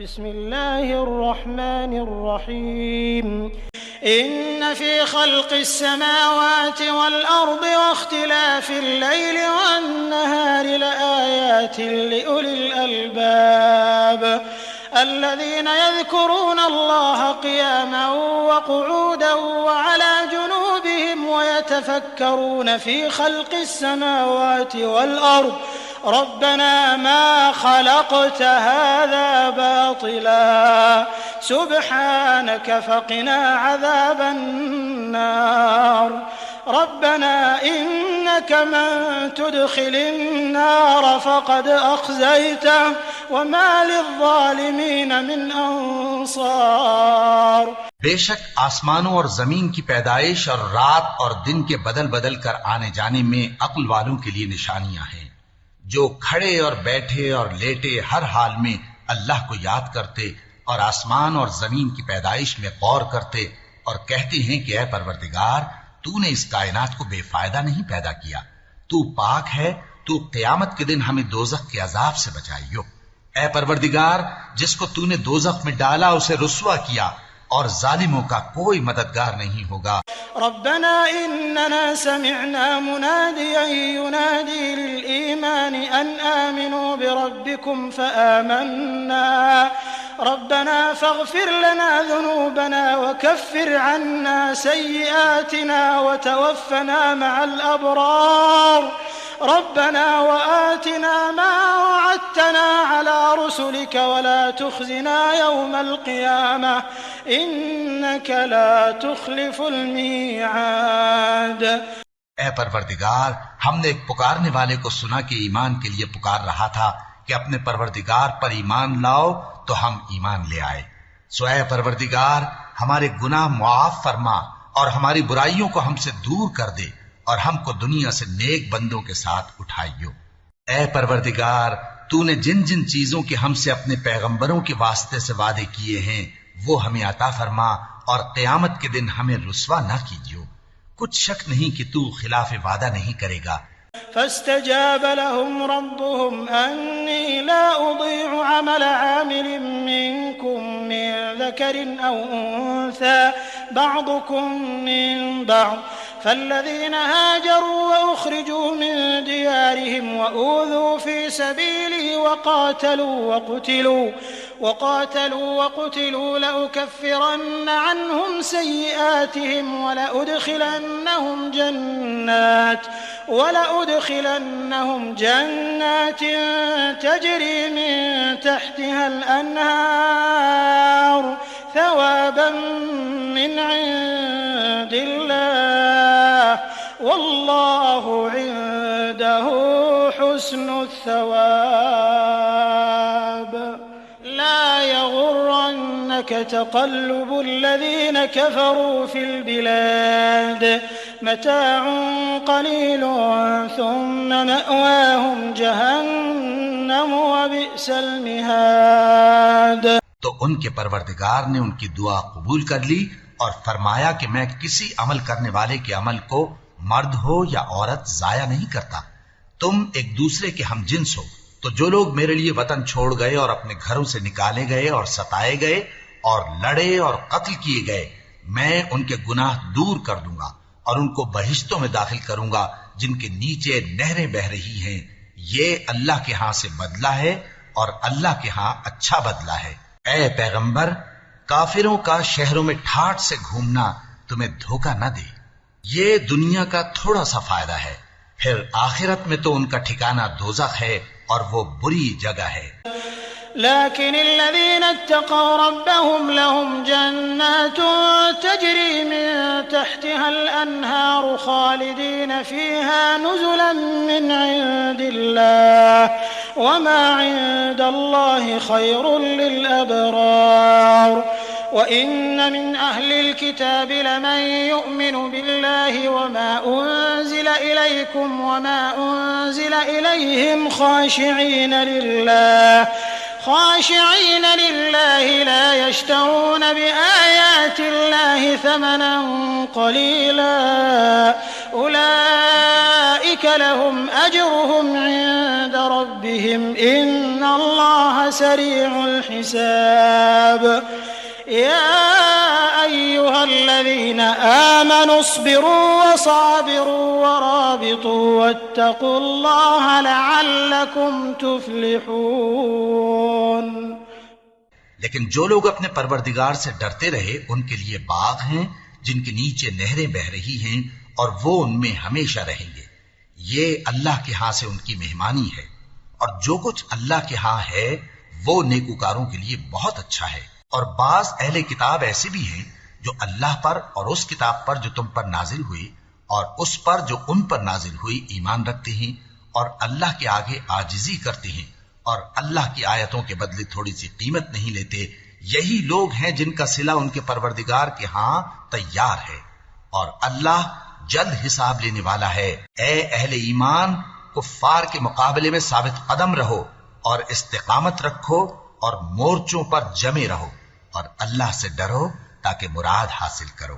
बिस्मिल्लाहिर्रहमानिर्रहीम। इन्न फ़ी ख़ल्क़िस समावाति वल अर्दि वख्तिलाफ़िल लैलि वन्नहारि लआयातिन लिउलिल अलबाब अल्लज़ीना यज़कुरूना अल्लाह क़ियामन व क़ुऊदन व अला जुनूबिहिम व यतफ़क्करूना फ़ी ख़ल्क़िस समावाति वल अर्दि रब्बना मा ख़लक़्त हाज़ा बातिला सुब्हानक फ़क़िना अज़ाबन्नार रब्बना इन्नक मन तुदख़िलिन्नार फ़क़द अख़ज़यतह वमा लिज़्ज़ालिमीन मिन अंसार। बेशक आसमानों और जमीन की पैदाइश और रात और दिन के बदल बदल कर आने जाने में अक्ल वालों के लिए निशानियां हैं, जो खड़े और बैठे और लेटे हर हाल में अल्लाह को याद करते और आसमान और जमीन की पैदाइश में गौर करते और कहते हैं कि ऐ परवरदिगार, तूने इस कायनात को बेफायदा नहीं पैदा किया, तू पाक है, तू क़यामत के दिन हमें दोज़ख के अजाब से बचाइयो। ऐ परवरदिगार, जिसको तूने दोज़ख में डाला उसे रुस्वा किया और जालिमों का कोई मददगार नहीं होगा। रब्बना इन्नना समिअना मुनादियन युनादी लिल ईमान अन आमिनू बिरब्बिकुम फआमन्ना रब्बना फग़फिर लना ज़ुनूबना वकफ्फिर अन्ना सय्यिआतिना वतवफ़्फ़ना मअल अबरार रब्बना वआतिना मा वअदतना अला रुसुलिक वला तुख़ज़िना यौमल क़ियामह इन्नक ला तुख़लिफ़ुल मीआद। ऐ परवरदिगार, हमने एक पुकारने वाले को सुना कि ईमान के लिए पुकार रहा था कि अपने परवरदिगार पर ईमान लाओ, तो हम ईमान ले आए। सो ऐ परवरदिगार, हमारे गुनाह मुआफ फरमा और हमारी बुराइयों को हमसे दूर कर दे और हमको दुनिया से नेक बंदों के साथ उठाइयो। ऐ परवरदिगार, तूने जिन जिन चीजों के हमसे अपने पैगंबरों के वास्ते से वादे किए हैं वो हमें अता फरमा और क़यामत के दिन हमें रुस्वा न कीजियो। कुछ शक नहीं कि तू खिलाफ वादा नहीं करेगा। फस्तजाब लहुम रब्बुहुम अन्नी ला उदीअु अमल आमिलिन मिनकुम मिन ज़करिन औ उन्सा बअदुकुम मिन बअद فالذين هاجروا وأخرجوا من ديارهم وأوذوا في سبيلي وقاتلوا وقتلوا لأكفرن عنهم سيئاتهم ولأدخلنهم جنات تجري من تحتها الأنهار ثوابا من عند الله والله عنده حسن الثواب لا يغرنك تقلب الذين كفروا في البلاد متاع قليل ثم مأواهم جهنم وبئس المهاد। तो उनके परवरदिगार ने उनकी दुआ कबूल कर ली और फरमाया कि मैं किसी अमल करने वाले के अमल को मर्द हो या औरत जाया नहीं करता। तुम एक दूसरे के हम जिन्स हो, तो जो लोग मेरे लिए वतन छोड़ गए और अपने घरों से निकाले गए और सताए गए और लड़े और कत्ल किए गए, मैं उनके गुनाह दूर कर दूंगा और उनको बहिश्तों में दाखिल करूंगा जिनके नीचे नहरें बह रही हैं। ये अल्लाह के हां से बदला है और अल्लाह के हां अच्छा बदला है। ऐ पैगंबर, काफिरों का शहरों में ठाठ से घूमना तुम्हें धोखा न दे। ये दुनिया का थोड़ा सा फायदा है, फिर आखिरत में तो उनका ठिकाना दोज़ख है और वो बुरी जगह है। लेकिन الذين اتقوا ربهم لهم جنات تجري من تحتها الأنهار خالدين فيها نزلا من عند الله وما عند الله خير للأبرار وإن من أهل الكتاب لمن يؤمن بالله وما أنزل إليكم وما أنزل إليهم خاشعين لله لا يشترون بآيات الله ثمنا قليلا أولئك لهم أجرهم عند ربهم إن الله سريع الحساب يا أيها الذين آمنوا اصبروا وصابروا ورابطوا واتقوا الله لعلكم تفلحون। लेकिन जो लोग अपने परवरदिगार से डरते रहे उनके लिए बाग हैं जिनके नीचे नहरें बह रही हैं और वो उनमें हमेशा रहेंगे। ये अल्लाह के हां से उनकी मेहमानी है और जो कुछ अल्लाह के हां है वो नेकूकारों के लिए बहुत अच्छा है। और बाज अहले किताब ऐसे भी हैं जो अल्लाह पर और उस किताब पर जो तुम पर नाजिल हुई और उस पर जो उन पर नाजिल हुई ईमान रखते हैं और अल्लाह के आगे आजिजी करते हैं और अल्लाह की आयतों के बदले थोड़ी सी कीमत नहीं लेते। यही लोग हैं जिनका सिला उनके परवरदिगार के हां तैयार है और अल्लाह जल्द हिसाब लेने वाला है। ए अहले ईमान, कुफ्फार के मुकाबले में साबित कदम रहो और इस्तिकामत रखो और मोर्चों पर जमे रहो और अल्लाह से डरो ताकि मुराद हासिल करो।